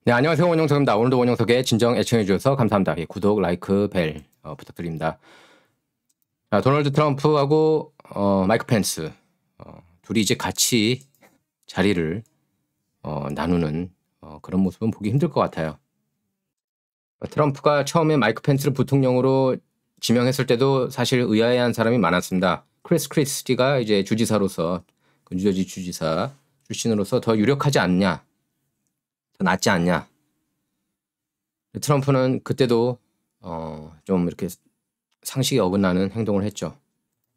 네, 안녕하세요. 원영석입니다. 오늘도 원영석의 진정 애청해 주셔서 감사합니다. 예, 구독, 라이크, 벨 부탁드립니다. 자, 도널드 트럼프하고 마이크 펜스 둘이 이제 같이 자리를 나누는 그런 모습은 보기 힘들 것 같아요. 트럼프가 처음에 마이크 펜스를 부통령으로 지명했을 때도 사실 의아해한 사람이 많았습니다. 크리스 크리스티가 이제 주지사로서 그 뉴저지 주지사 출신으로서 더 유력하지 않냐, 더 낫지 않냐. 트럼프는 그때도 좀 이렇게 상식에 어긋나는 행동을 했죠.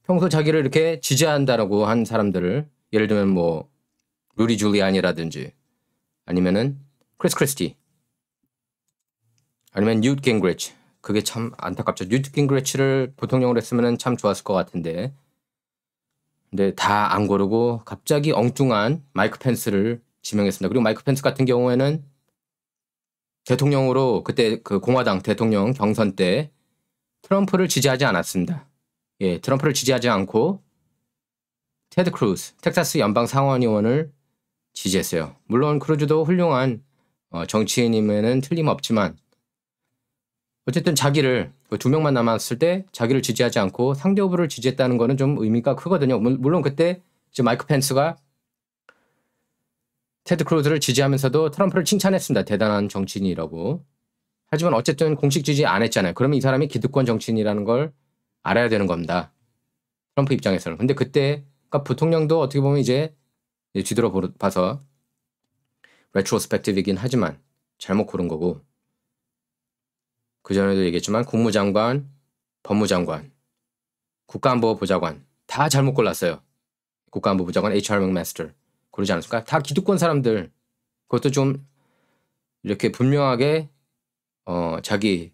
평소 자기를 이렇게 지지한다라고 한 사람들을 예를 들면 뭐 루디 줄리안이라든지 아니면은 크리스 크리스티 아니면 뉴트 깅그리치, 그게 참 안타깝죠. 뉴트 깅그리치를 부통령으로 했으면 참 좋았을 것 같은데 근데 다 안 고르고 갑자기 엉뚱한 마이크 펜스를 지명했습니다. 그리고 마이크 펜스 같은 경우에는 대통령으로 그때 그 공화당 대통령 경선 때 트럼프를 지지하지 않았습니다. 예, 트럼프를 지지하지 않고 테드 크루즈, 텍사스 연방 상원의원을 지지했어요. 물론 크루즈도 훌륭한 정치인임에는 틀림없지만 어쨌든 자기를 두 명만 남았을 때 자기를 지지하지 않고 상대 후보를 지지했다는 거는 좀 의미가 크거든요. 물론 그때 이제 마이크 펜스가 테드 크루즈를 지지하면서도 트럼프를 칭찬했습니다. 대단한 정치인이라고. 하지만 어쨌든 공식 지지 안 했잖아요. 그러면 이 사람이 기득권 정치인이라는 걸 알아야 되는 겁니다. 트럼프 입장에서는. 근데 그때 그러니까 부통령도 어떻게 보면 이제 뒤돌아봐서 레트로스펙티브이긴 하지만 잘못 고른 거고, 그전에도 얘기했지만 국무장관, 법무장관, 국가안보보좌관 다 잘못 골랐어요. 국가안보보좌관 HR 맥마스터 고르지 않았을까? 다 기득권 사람들. 그것도 좀 이렇게 분명하게 자기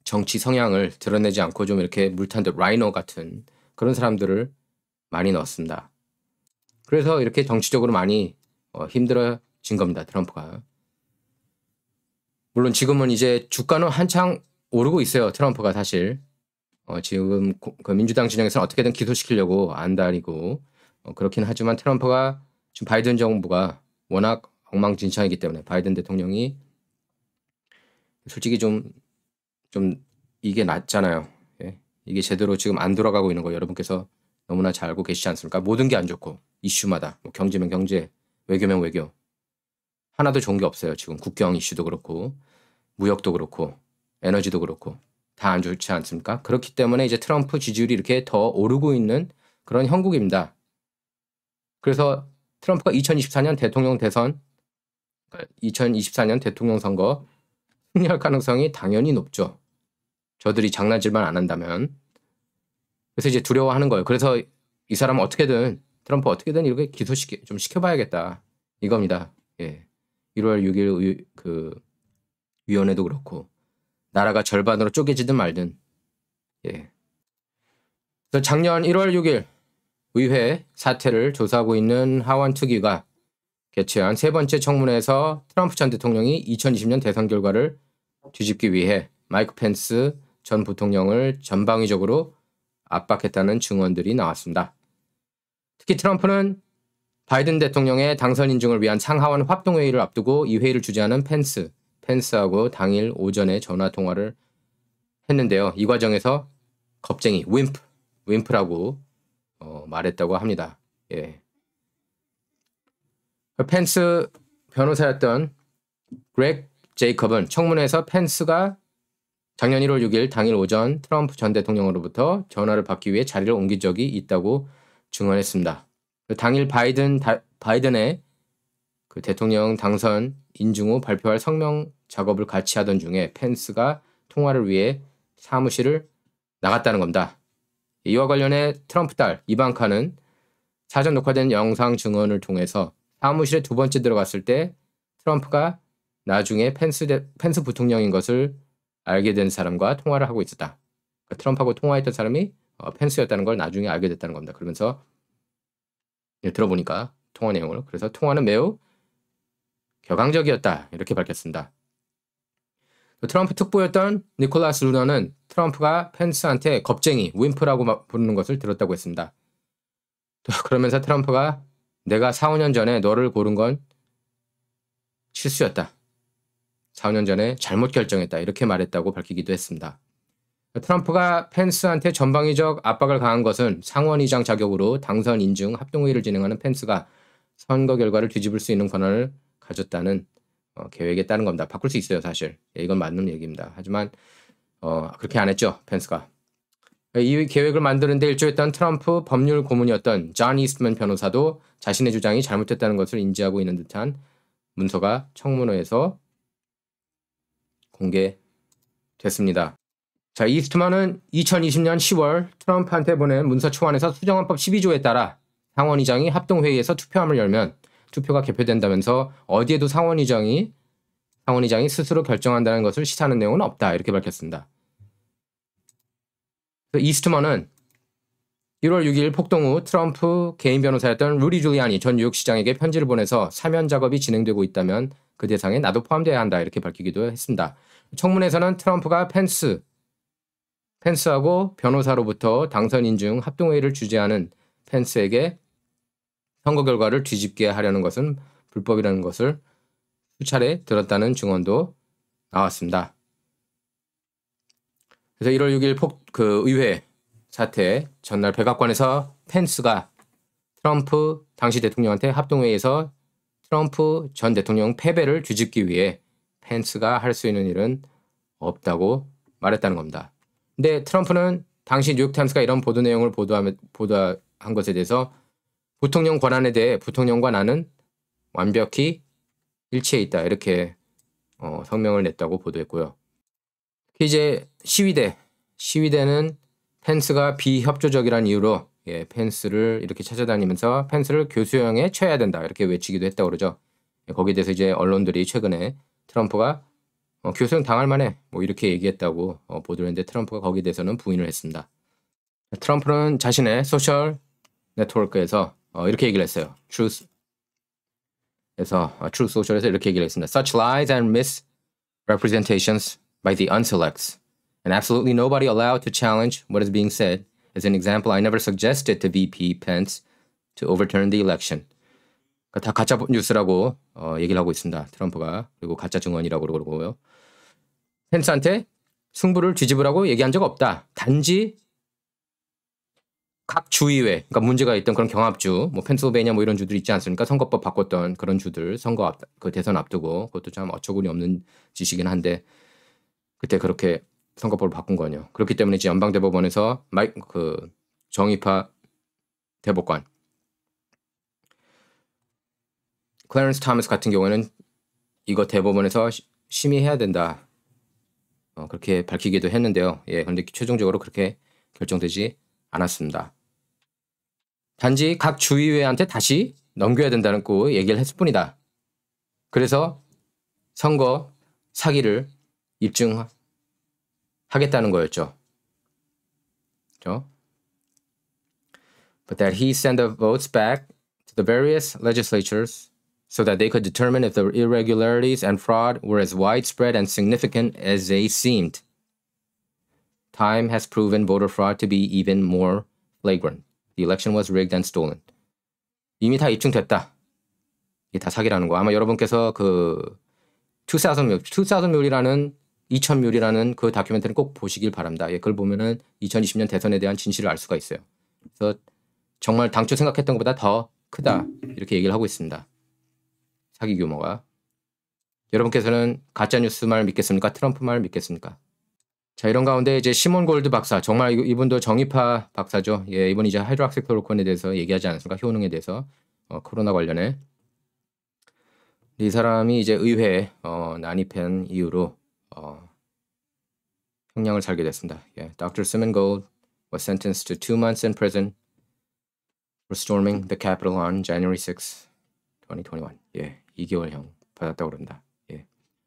정치 성향을 드러내지 않고 좀 이렇게 물탄 듯 라이너 같은 그런 사람들을 많이 넣었습니다. 그래서 이렇게 정치적으로 많이 힘들어진 겁니다. 트럼프가. 물론 지금은 이제 주가는 한창 오르고 있어요. 트럼프가 사실. 지금 그 민주당 진영에서는 어떻게든 기소시키려고 안달이고 그렇긴 하지만 트럼프가 지금 바이든 정부가 워낙 엉망진창이기 때문에 바이든 대통령이 솔직히 좀 이게 낫잖아요. 예? 이게 제대로 지금 안 돌아가고 있는 거 여러분께서 너무나 잘 알고 계시지 않습니까? 모든 게 안 좋고 이슈마다 뭐 경제면 경제, 외교면 외교 하나도 좋은 게 없어요. 지금 국경 이슈도 그렇고 무역도 그렇고 에너지도 그렇고 다 안 좋지 않습니까? 그렇기 때문에 이제 트럼프 지지율이 이렇게 더 오르고 있는 그런 형국입니다. 그래서 트럼프가 2024년 대통령 대선, 2024년 대통령 선거 승리할 가능성이 당연히 높죠. 저들이 장난질만 안 한다면. 그래서 이제 두려워하는 거예요. 그래서 이 사람 어떻게든 트럼프 어떻게든 이렇게 좀 시켜봐야겠다 이겁니다. 예. 1월 6일 그 위원회도 그렇고 나라가 절반으로 쪼개지든 말든. 예. 그래서 작년 1월 6일 의회 사태를 조사하고 있는 하원 특위가 개최한 세 번째 청문회에서 트럼프 전 대통령이 2020년 대선 결과를 뒤집기 위해 마이크 펜스 전 부통령을 전방위적으로 압박했다는 증언들이 나왔습니다. 특히 트럼프는 바이든 대통령의 당선 인증을 위한 상하원 합동회의를 앞두고 이 회의를 주재하는 펜스하고 당일 오전에 전화통화를 했는데요. 이 과정에서 겁쟁이, 윈프라고 말했다고 합니다. 예. 펜스 변호사였던 그렉 제이컵은 청문회에서 펜스가 작년 1월 6일 당일 오전 트럼프 전 대통령으로부터 전화를 받기 위해 자리를 옮긴 적이 있다고 증언했습니다. 당일 바이든의 그 대통령 당선 인증 후 발표할 성명 작업을 같이 하던 중에 펜스가 통화를 위해 사무실을 나갔다는 겁니다. 이와 관련해 트럼프 딸 이방카는 사전 녹화된 영상 증언을 통해서 사무실에 두 번째 들어갔을 때 트럼프가 나중에 펜스 부통령인 것을 알게 된 사람과 통화를 하고 있었다. 그러니까 트럼프하고 통화했던 사람이 펜스였다는 걸 나중에 알게 됐다는 겁니다. 그러면서 들어보니까 통화 내용을, 그래서 통화는 매우 격앙적이었다 이렇게 밝혔습니다. 트럼프 특보였던 니콜라스 루너는 트럼프가 펜스한테 겁쟁이, 윈프라고 부르는 것을 들었다고 했습니다. 그러면서 트럼프가 내가 4, 5년 전에 너를 고른 건 실수였다. 4년 전에 잘못 결정했다 이렇게 말했다고 밝히기도 했습니다. 트럼프가 펜스한테 전방위적 압박을 가한 것은 상원의장 자격으로 당선 인증 합동회의를 진행하는 펜스가 선거 결과를 뒤집을 수 있는 권한을 가졌다는 계획에 따른 겁니다. 바꿀 수 있어요, 사실. 예, 이건 맞는 얘기입니다. 하지만 그렇게 안 했죠, 펜스가. 이 계획을 만드는 데 일조했던 트럼프 법률 고문이었던 존 이스트먼 변호사도 자신의 주장이 잘못됐다는 것을 인지하고 있는 듯한 문서가 청문회에서 공개됐습니다. 자, 이스트먼은 2020년 10월 트럼프한테 보낸 문서 초안에서 수정헌법 12조에 따라 상원의장이 합동회의에서 투표함을 열면 투표가 개표된다면서 어디에도 상원의장이 스스로 결정한다는 것을 시사하는 내용은 없다 이렇게 밝혔습니다. 이스트먼은 1월 6일 폭동 후 트럼프 개인 변호사였던 루디 줄리아니 전 뉴욕시장에게 편지를 보내서 사면 작업이 진행되고 있다면 그 대상에 나도 포함돼야 한다 이렇게 밝히기도 했습니다. 청문회에서는 트럼프가 펜스하고 변호사로부터 당선 인증 합동회의를 주재하는 펜스에게 선거 결과를 뒤집게 하려는 것은 불법이라는 것을 수차례 들었다는 증언도 나왔습니다. 그래서 1월 6일 의회 사태 전날 백악관에서 펜스가 트럼프 당시 대통령한테 합동회의에서 트럼프 전 대통령 패배를 뒤집기 위해 펜스가 할 수 있는 일은 없다고 말했다는 겁니다. 근데 트럼프는 당시 뉴욕타임스가 이런 보도 내용을 보도한 것에 대해서 부통령 권한에 대해 부통령과 나는 완벽히 일치해 있다 이렇게 성명을 냈다고 보도했고요. 이제 시위대는 펜스가 비협조적이라는 이유로 펜스를 이렇게 찾아다니면서 펜스를 교수형에 처해야 된다 이렇게 외치기도 했다고 그러죠. 거기에 대해서 이제 언론들이 최근에 트럼프가 교수형 당할 만해 뭐 이렇게 얘기했다고 보도를 했는데 트럼프가 거기에 대해서는 부인을 했습니다. 트럼프는 자신의 소셜 네트워크에서 이렇게 얘기를 했어요. Truth Social에서 이렇게 얘기를 했습니다. Such lies and misrepresentations by the unselects and absolutely nobody allowed to challenge what is being said. As an example, I never suggested to VP Pence to overturn the election. 다 가짜 뉴스라고 얘기를 하고 있습니다. 트럼프가. 그리고 가짜 증언이라고 그러고요. 펜스한테 승부를 뒤집으라고 얘기한 적 없다. 단지 각 주의회, 그러니까 문제가 있던 그런 경합주, 뭐 펜실베이니아 뭐 이런 주들 있지 않습니까? 선거법 바꿨던 그런 주들, 그 대선 앞두고 그것도 참 어처구니 없는 짓이긴 한데 그때 그렇게 선거법을 바꾼 거냐. 그렇기 때문에 이제 연방대법원에서 정의파 대법관 클래런스 토머스 같은 경우에는 이거 대법원에서 심의해야 된다. 그렇게 밝히기도 했는데요. 그런데 최종적으로 그렇게 결정되지 않았습니다. 단지 각 주의회한테 다시 넘겨야 된다는 거 얘기를 했을 뿐이다. 그래서 선거 사기를 입증하겠다는 거였죠. 그렇죠? But that he sent the votes back to the various legislatures so that they could determine if the irregularities and fraud were as widespread and significant as they seemed. Time has proven voter fraud to be even more flagrant. The election was rigged and stolen. 이미 다 입증됐다. 이게 다 사기라는 거. 아마 여러분께서 그 2000뮬이라는 그 다큐멘터리 꼭 보시길 바랍니다. 그걸 보면은 2020년 대선에 대한 진실을 알 수가 있어요. 그래서 정말 당초 생각했던 것보다 더 크다. 이렇게 얘기를 하고 있습니다. 사기 규모가. 여러분께서는 가짜뉴스 말 믿겠습니까? 트럼프 말 믿겠습니까? 자, 이런 가운데 이제 시몬 골드 박사, 정말 이분도 정의파 박사죠. 이분 이제 하이드록시클로로퀸에 대해서 얘기하지 않았습니까? 효능에 대해서 코로나 관련해. 이 사람이 이제 의회에 난입한 이유로 형량을 살게 됐습니다. Dr. Simon Gold was sentenced to 2 months in prison for storming the Capitol on January 6, 2021. 2개월형 받았다고 그럽니다.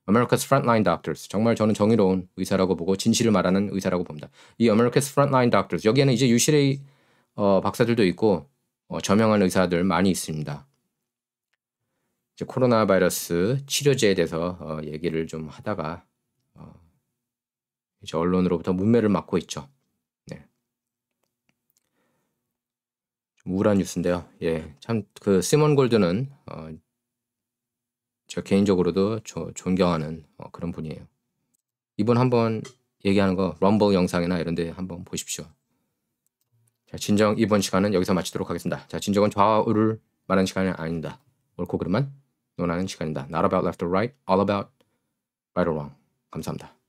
America's Frontline Doctors. 정말 저는 정의로운 의사라고 보고 진실을 말하는 의사라고 봅니다. 이 America's Frontline Doctors. 여기에는 이제 UCLA 박사들도 있고 저명한 의사들 많이 있습니다. 이제 코로나 바이러스 치료제에 대해서 얘기를 좀 하다가 이제 언론으로부터 문매를 맞고 있죠. 좀 우울한 뉴스인데요. 참 그 시몬 골드는 저 개인적으로도 존경하는 그런 분이에요. 이분 한번 얘기하는 거 럼블 영상이나 이런 데 한번 보십시오. 자, 진정 이번 시간은 여기서 마치도록 하겠습니다. 자, 진정은 좌우를 말하는 시간이 아닙니다. 옳고 그름만 논하는 시간입니다. Not about left or right, all about right or wrong. 감사합니다.